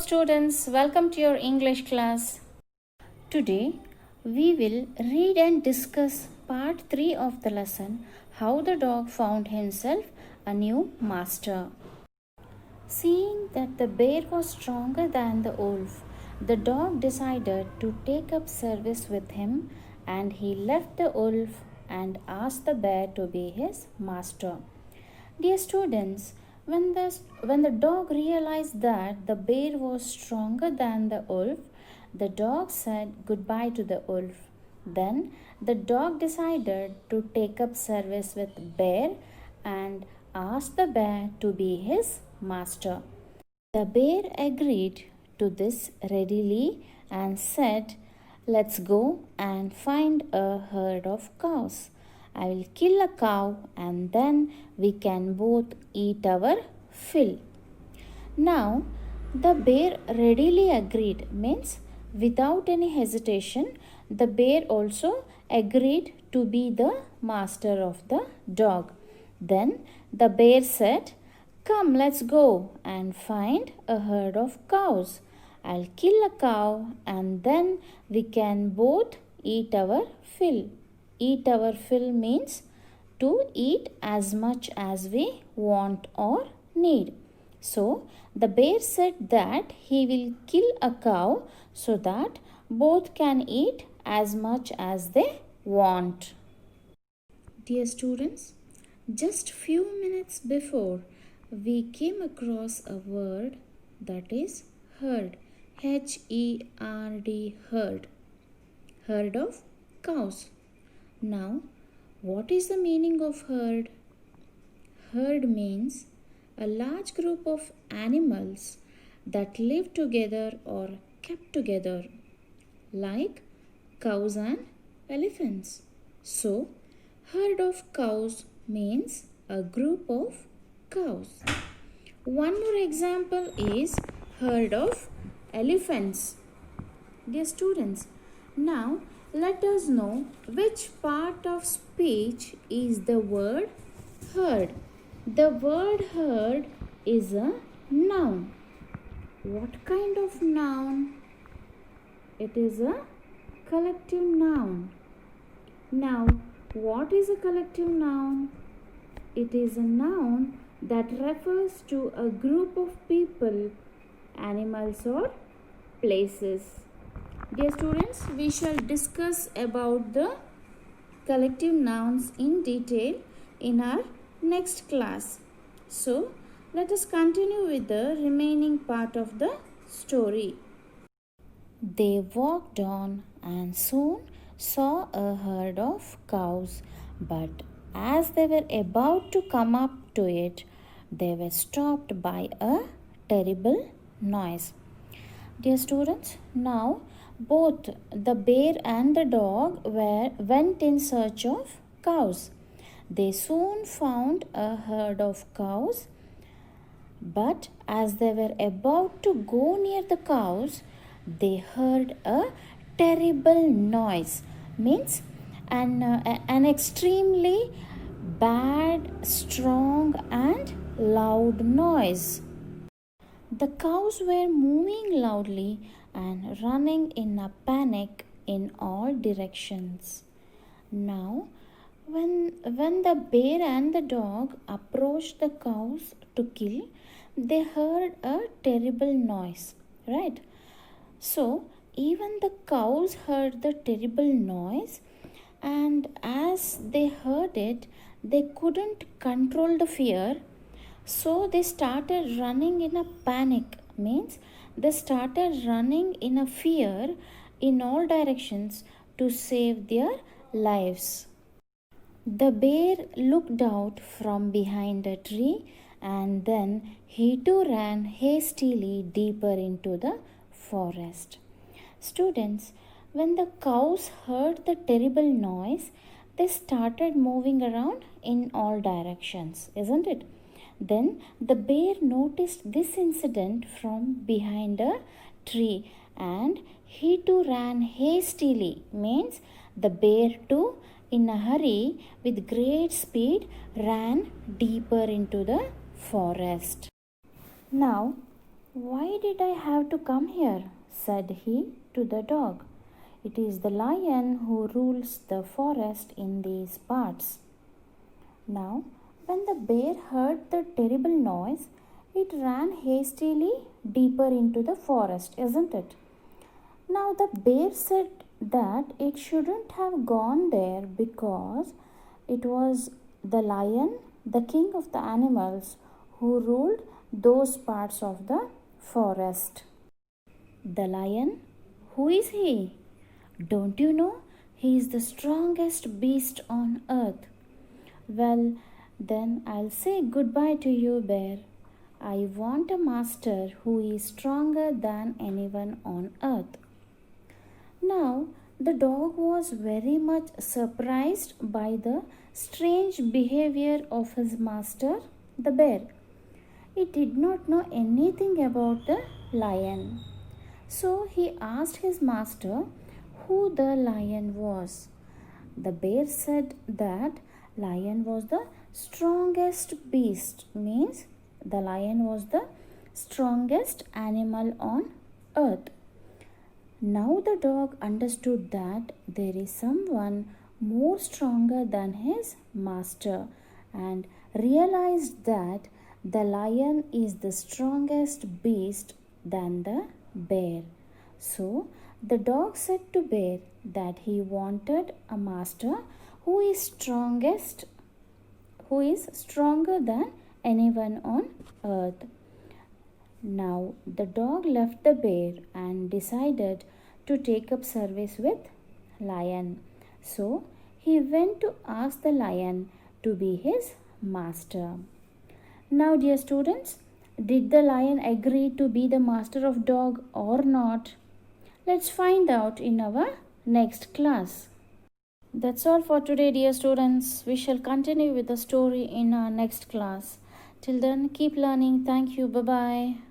students, welcome to your English class. Today we will read and discuss part 3 of the lesson How the Dog Found Himself a New Master. Seeing that the bear was stronger than the wolf, the dog decided to take up service with him, and he left the wolf and asked the bear to be his master. Dear students, when the dog realized that the bear was stronger than the wolf, the dog said goodbye to the wolf. Then the dog decided to take up service with the bear and asked the bear to be his master. The bear agreed to this readily and said, "Let's go and find a herd of cows. I will kill a cow and then we can both eat our fill." Now, the bear readily agreed, means without any hesitation, the bear also agreed to be the master of the dog. Then the bear said, "Come, let's go and find a herd of cows. I'll kill a cow and then we can both eat our fill." Eat our fill means to eat as much as we want or need. So the bear said that he will kill a cow so that both can eat as much as they want. Dear students, just few minutes before we came across a word that is herd. H-E-R-D, herd. Herd of cows. Now, what is the meaning of herd? Herd means a large group of animals that live together or kept together, like cows and elephants. So, herd of cows means a group of cows. One more example is herd of elephants. Dear students, now let us know which part of speech is the word herd. The word herd is a noun. What kind of noun? It is a collective noun. Now, what is a collective noun? It is a noun that refers to a group of people, animals or places. Dear students, we shall discuss about the collective nouns in detail in our next class. So, let us continue with the remaining part of the story. They walked on and soon saw a herd of cows, but as they were about to come up to it, they were stopped by a terrible noise. Dear students, now both the bear and the dog went in search of cows. They soon found a herd of cows, but as they were about to go near the cows, they heard a terrible noise, means an extremely bad, strong and loud noise. The cows were moving loudly and running in a panic in all directions. Now, when the bear and the dog approached the cows to kill, they heard a terrible noise, right? So, even the cows heard the terrible noise, and as they heard it, they couldn't control the fear. So they started running in a panic, means they started running in a fear in all directions to save their lives. The bear looked out from behind a tree and then he too ran hastily deeper into the forest. Students, when the cows heard the terrible noise, they started moving around in all directions, isn't it? Then the bear noticed this incident from behind a tree and he too ran hastily, means the bear too in a hurry with great speed ran deeper into the forest. Now "Why did I have to come here?" said he to the dog. "It is the lion who rules the forest in these parts." Now, when the bear heard the terrible noise, it ran hastily deeper into the forest, isn't it? Now, the bear said that it shouldn't have gone there because it was the lion, the king of the animals, who ruled those parts of the forest. The lion? Who is he? Don't you know? He is the strongest beast on earth. Well, then I'll say goodbye to you, bear. I want a master who is stronger than anyone on earth. Now, the dog was very much surprised by the strange behavior of his master, the bear. It did not know anything about the lion. So he asked his master who the lion was. The bear said that lion was the strongest beast, means the lion was the strongest animal on earth. Now the dog understood that there is someone more stronger than his master and realized that the lion is the strongest beast than the bear. So the dog said to bear that he wanted a master who is stronger than anyone on earth. Now the dog left the bear and decided to take up service with lion. So he went to ask the lion to be his master. Now, dear students, did the lion agree to be the master of dog or not? Let's find out in our next class. That's all for today, dear students. We shall continue with the story in our next class. Till then, keep learning. Thank you. Bye bye.